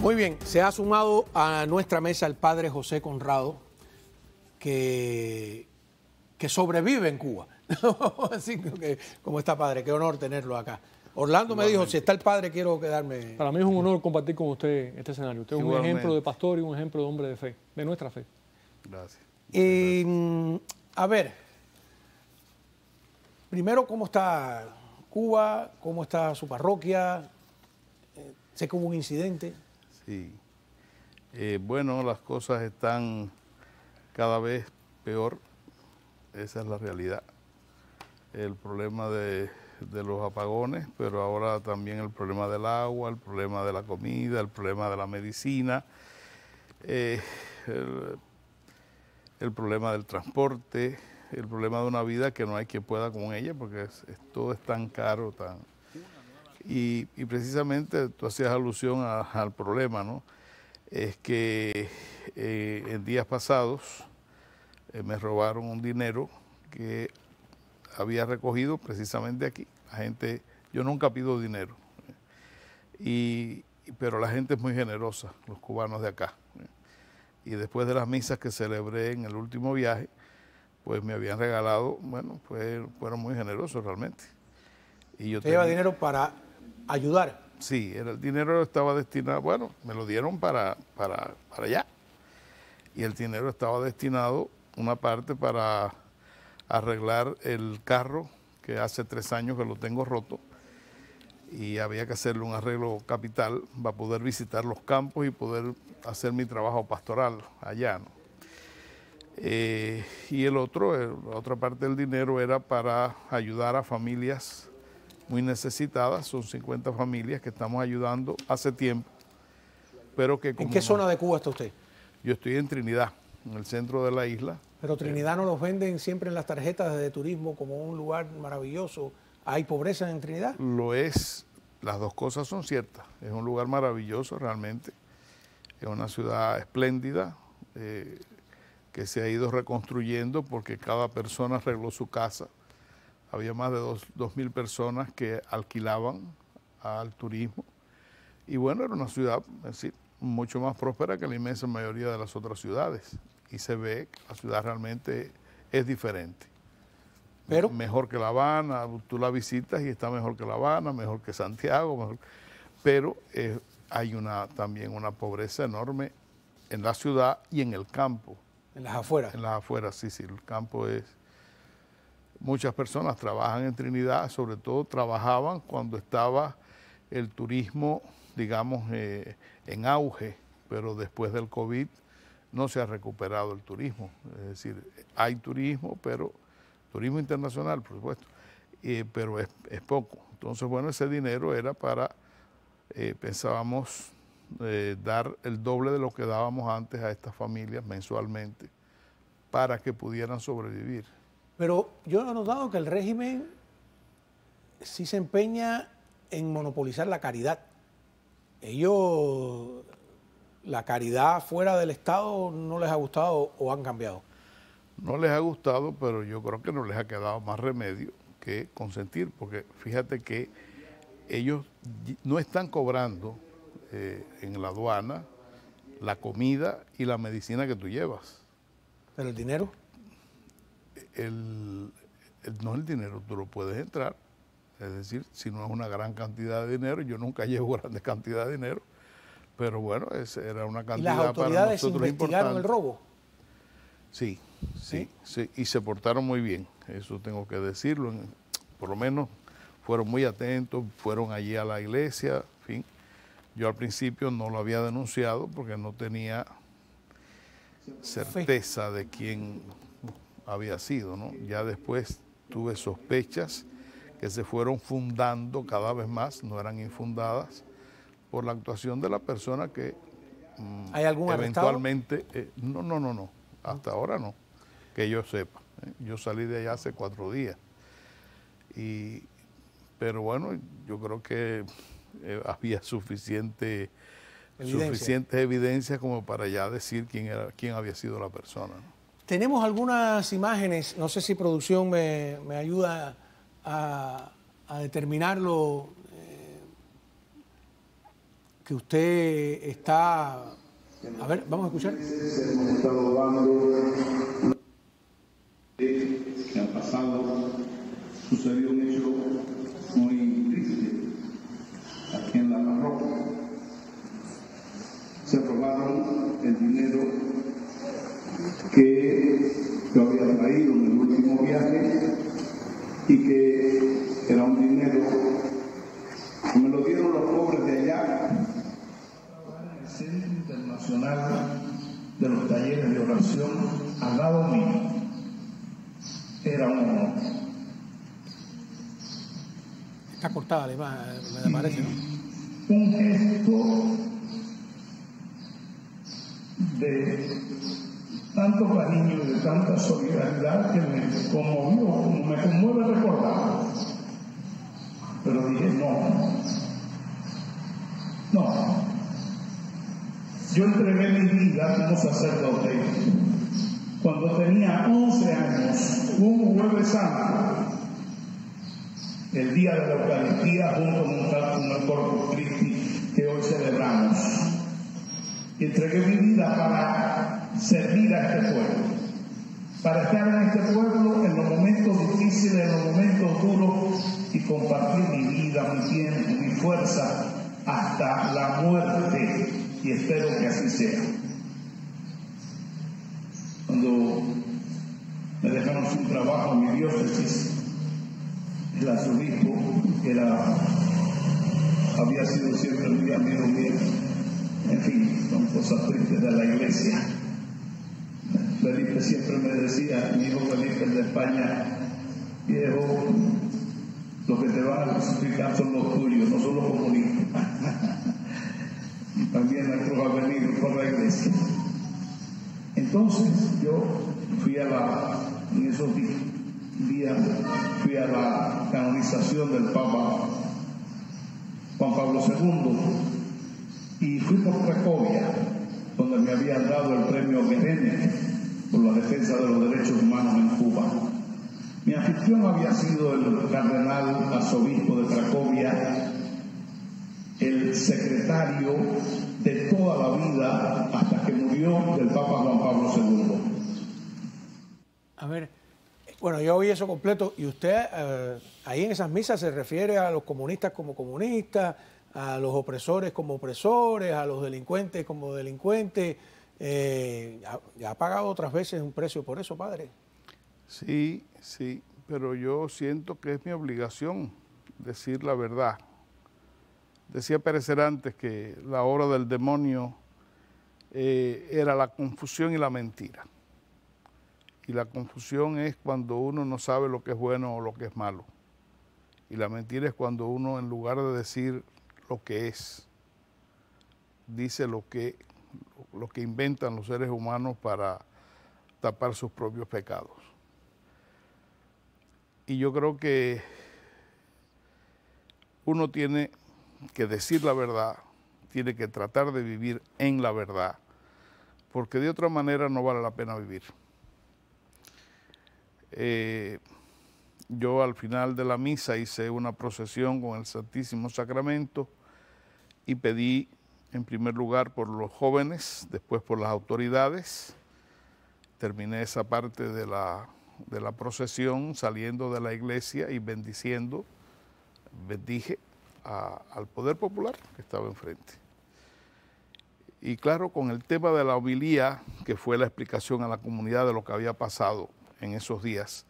Muy bien, se ha sumado a nuestra mesa el padre José Conrado, que sobrevive en Cuba. Así que, ¿cómo está, padre? Qué honor tenerlo acá. Orlando me dijo, si está el padre, quiero quedarme. Para mí es un honor compartir con usted este escenario. Usted es un ejemplo de pastor y un ejemplo de hombre de fe, de nuestra fe. Gracias. A ver, primero, ¿cómo está Cuba? ¿Cómo está su parroquia? Sé que hubo un incidente. Sí. Bueno, las cosas están cada vez peor. Esa es la realidad. El problema de los apagones, pero ahora también el problema del agua, el problema de la comida, el problema de la medicina, el problema del transporte, el problema de una vida que no hay quien pueda con ella, porque todo es tan caro, y precisamente tú hacías alusión al problema, ¿no? Es que en días pasados me robaron un dinero que había recogido precisamente aquí. La gente, yo nunca pido dinero, pero la gente es muy generosa, los cubanos de acá. Y después de las misas que celebré en el último viaje, pues me habían regalado, bueno, fueron muy generosos realmente. Y yo ¿Te lleva dinero para ayudar? Sí, el dinero estaba destinado, bueno, me lo dieron para allá. Y el dinero estaba destinado, una parte para arreglar el carro, que hace 3 años que lo tengo roto, y había que hacerle un arreglo capital para poder visitar los campos y poder hacer mi trabajo pastoral allá, ¿no? Y la otra parte del dinero era para ayudar a familias muy necesitadas. Son 50 familias que estamos ayudando hace tiempo, pero que como ¿En qué zona de Cuba está usted? Yo estoy en Trinidad, en el centro de la isla. Pero Trinidad no los venden siempre en las tarjetas de turismo como un lugar maravilloso. ¿Hay pobreza en Trinidad? Lo es, las dos cosas son ciertas. Es un lugar maravilloso realmente. Es una ciudad espléndida que se ha ido reconstruyendo porque cada persona arregló su casa. Había más de 2.000 personas que alquilaban al turismo. Y bueno, era una ciudad, es decir, mucho más próspera que la inmensa mayoría de las otras ciudades. Y se ve que la ciudad realmente es diferente. Pero mejor que La Habana, tú la visitas y está mejor que La Habana, mejor que Santiago, pero hay también una pobreza enorme en la ciudad y en el campo. ¿En las afueras? En las afueras, sí, el campo es... Muchas personas trabajan en Trinidad, sobre todo trabajaban cuando estaba el turismo, digamos, en auge, pero después del COVID no se ha recuperado el turismo. Es decir, hay turismo, pero turismo internacional, por supuesto, pero es poco. Entonces, bueno, ese dinero era para, pensábamos, dar el doble de lo que dábamos antes a estas familias mensualmente para que pudieran sobrevivir. Pero yo he notado que el régimen sí se empeña en monopolizar la caridad. Ellos, la caridad fuera del Estado no les ha gustado o han cambiado. No les ha gustado, pero yo creo que no les ha quedado más remedio que consentir, porque fíjate que ellos no están cobrando en la aduana la comida y la medicina que tú llevas. ¿Pero el dinero? No el dinero, tú lo puedes entrar. Es decir, si no es una gran cantidad de dinero, yo nunca llevo grandes cantidades de dinero, pero bueno, era una cantidad para nosotros importante. ¿Y las autoridades investigaron el robo? Sí, sí, y se portaron muy bien, eso tengo que decirlo. Por lo menos fueron muy atentos, fueron allí a la iglesia, en fin. Yo al principio no lo había denunciado porque no tenía certeza de quién había sido, ¿no? Ya después tuve sospechas que se fueron fundando cada vez más, no eran infundadas, por la actuación de la persona que ¿Hay algún eventualmente... No, hasta ahora no, que yo sepa. Yo salí de allá hace 4 días. Pero bueno, yo creo que había suficientes evidencias como para ya decir quién había sido la persona, ¿no? Tenemos algunas imágenes, no sé si producción me ayuda a determinarlo. que usted está... A ver, vamos a escuchar. Hemos estado dando que ha pasado, sucedió un hecho muy triste aquí en la parroquia. Se robaron el dinero que yo había traído en el último viaje y que era un dinero que me lo dieron los pobres de allá. En el Centro Internacional de los Talleres de Oración, al lado mío, era un honor. Está cortada la imagen, me parece, ¿no? Un gesto de tanto cariño y de tanta solidaridad que me conmovió, me conmueve recordarlo. Pero dije, no. Yo entregué mi vida como sacerdote cuando tenía 11 años, un jueves santo, el día de la Eucaristía, junto con el Corpus Christi que hoy celebramos. Entregué mi vida para servir a este pueblo, para estar en este pueblo en los momentos difíciles, en los momentos duros y compartir mi vida, mi tiempo, mi fuerza hasta la muerte, y espero que así sea. Cuando me dejaron sin trabajo en mi diócesis, el arzobispo, que había sido siempre muy amigo mío, en fin, son cosas tristes de la iglesia. Felipe siempre me decía, mi hijo Felipe de España, viejo, los que te van a crucificar son los tuyos, no son los comunistas. Y también nuestros avenidos por la iglesia. Entonces yo en esos días fui a la canonización del Papa Juan Pablo II y fui por Cracovia, donde me habían dado el premio Guerrero por la defensa de los derechos humanos en Cuba. Mi anfitrión había sido el cardenal arzobispo de Cracovia, el secretario de toda la vida hasta que murió del Papa Juan Pablo II. A ver, bueno, yo oí eso completo y usted ahí en esas misas se refiere a los comunistas como comunistas, a los opresores como opresores, a los delincuentes como delincuentes. ¿Ya ha pagado otras veces un precio por eso, padre? Sí, pero yo siento que es mi obligación decir la verdad. Decía Pérez Cerantes que la obra del demonio era la confusión y la mentira. Y la confusión es cuando uno no sabe lo que es bueno o lo que es malo. Y la mentira es cuando uno, en lugar de decir lo que es, dice lo que inventan los seres humanos para tapar sus propios pecados. Y yo creo que uno tiene que decir la verdad, tiene que tratar de vivir en la verdad, porque de otra manera no vale la pena vivir. Yo al final de la misa hice una procesión con el Santísimo Sacramento y pedí en primer lugar por los jóvenes, después por las autoridades. Terminé esa parte de la procesión saliendo de la iglesia y bendije al poder popular que estaba enfrente. Y claro, con el tema de la homilía, que fue la explicación a la comunidad de lo que había pasado en esos días,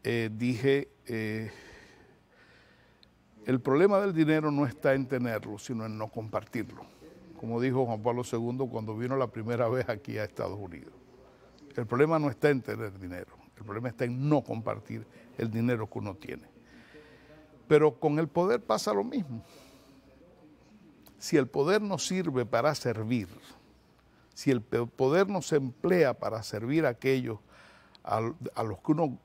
dije, el problema del dinero no está en tenerlo, sino en no compartirlo. Como dijo Juan Pablo II cuando vino la primera vez aquí a Estados Unidos. El problema no está en tener dinero, el problema está en no compartir el dinero que uno tiene. Pero con el poder pasa lo mismo. Si el poder nos sirve para servir, si el poder nos emplea para servir a aquellos a los que uno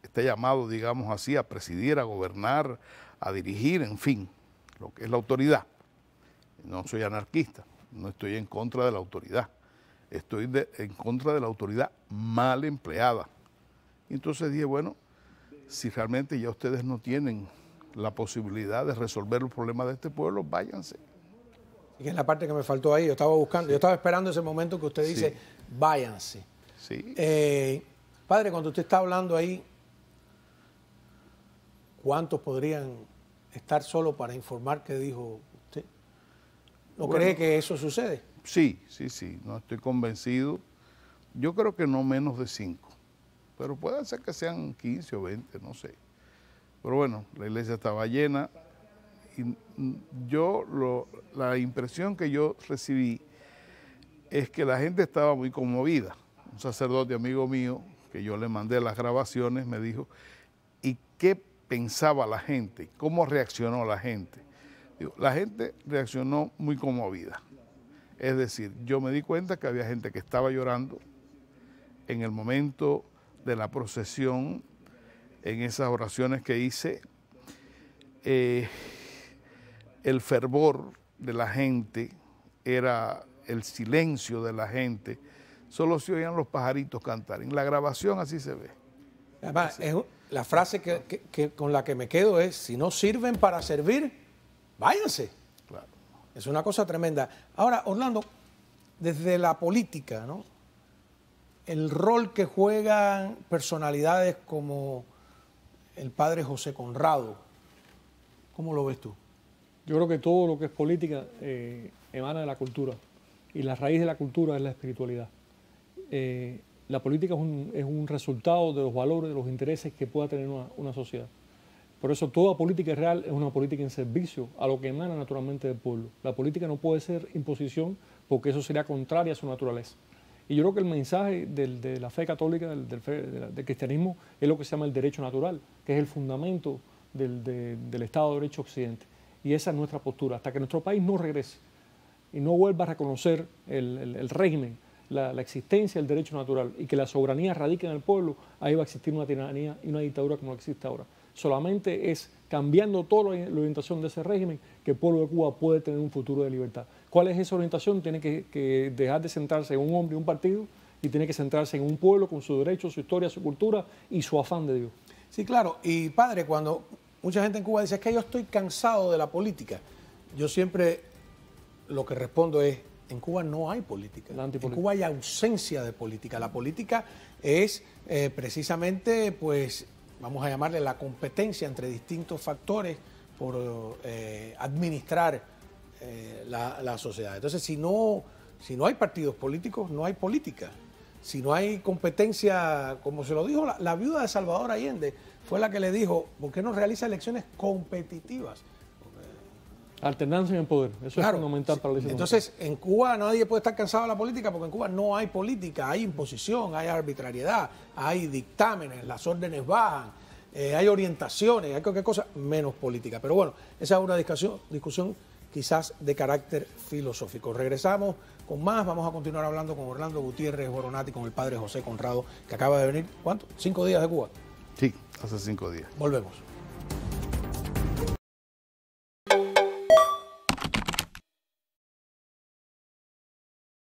está llamado, digamos así, a presidir, a gobernar, a dirigir, en fin, lo que es la autoridad. No soy anarquista, no estoy en contra de la autoridad, estoy en contra de la autoridad mal empleada. Entonces dije, bueno, si realmente ya ustedes no tienen la posibilidad de resolver los problemas de este pueblo, váyanse. Y que es la parte que me faltó ahí. Yo estaba buscando, yo estaba esperando ese momento que usted dice, váyanse. Sí. Padre, cuando usted está hablando ahí, ¿cuántos podrían estar solo para informar qué dijo usted? ¿No cree que eso sucede? Sí, no estoy convencido. Yo creo que no menos de 5, pero puede ser que sean 15 o 20, no sé. Pero bueno, la iglesia estaba llena y la impresión que yo recibí es que la gente estaba muy conmovida. Un sacerdote amigo mío, que yo le mandé las grabaciones, me dijo, ¿y qué pensaba la gente? ¿Cómo reaccionó la gente? Digo, la gente reaccionó muy conmovida. Es decir, yo me di cuenta que había gente que estaba llorando en el momento de la procesión, en esas oraciones que hice. El fervor de la gente era el silencio de la gente. Solo se oían los pajaritos cantar. En la grabación así se ve. Además, la frase con la que me quedo es, si no sirven para servir, váyanse. Claro. Es una cosa tremenda. Ahora, Orlando, desde la política, ¿no? El rol que juegan personalidades como el padre José Conrado, ¿cómo lo ves tú? Yo creo que todo lo que es política emana de la cultura, y la raíz de la cultura es la espiritualidad. La política es un resultado de los valores, de los intereses que pueda tener una sociedad. Por eso toda política real es una política en servicio a lo que emana naturalmente del pueblo. La política no puede ser imposición, porque eso sería contrario a su naturaleza. Y yo creo que el mensaje de la fe católica, del cristianismo, es lo que se llama el derecho natural, que es el fundamento del Estado de Derecho Occidente. Y esa es nuestra postura. Hasta que nuestro país no regrese y no vuelva a reconocer el régimen, la existencia del derecho natural, y que la soberanía radique en el pueblo, ahí va a existir una tiranía y una dictadura como existe ahora. Solamente es cambiando toda la orientación de ese régimen que el pueblo de Cuba puede tener un futuro de libertad. ¿Cuál es esa orientación? Tiene que dejar de centrarse en un hombre y un partido, y tiene que centrarse en un pueblo con sus derechos, su historia, su cultura y su afán de Dios. Sí, claro. Y padre, cuando mucha gente en Cuba dice, es que yo estoy cansado de la política, yo siempre lo que respondo es, en Cuba no hay política. En Cuba hay ausencia de política. La política es precisamente, pues, vamos a llamarle la competencia entre distintos factores por administrar la sociedad. Entonces, si no hay partidos políticos, no hay política. Si no hay competencia, como se lo dijo la viuda de Salvador Allende, fue la que le dijo, ¿por qué no realiza elecciones competitivas? Alternancia en el poder, eso claro, es fundamental para la Entonces, en Cuba nadie puede estar cansado de la política, porque en Cuba no hay política, hay imposición, hay arbitrariedad, hay dictámenes, las órdenes bajan, hay orientaciones, hay cualquier cosa menos política. Pero bueno, esa es una discusión quizás de carácter filosófico. Regresamos con más, vamos a continuar hablando con Orlando Gutiérrez Boronati, con el padre José Conrado, que acaba de venir, ¿cuánto? 5 días de Cuba. Sí, hace 5 días. Volvemos.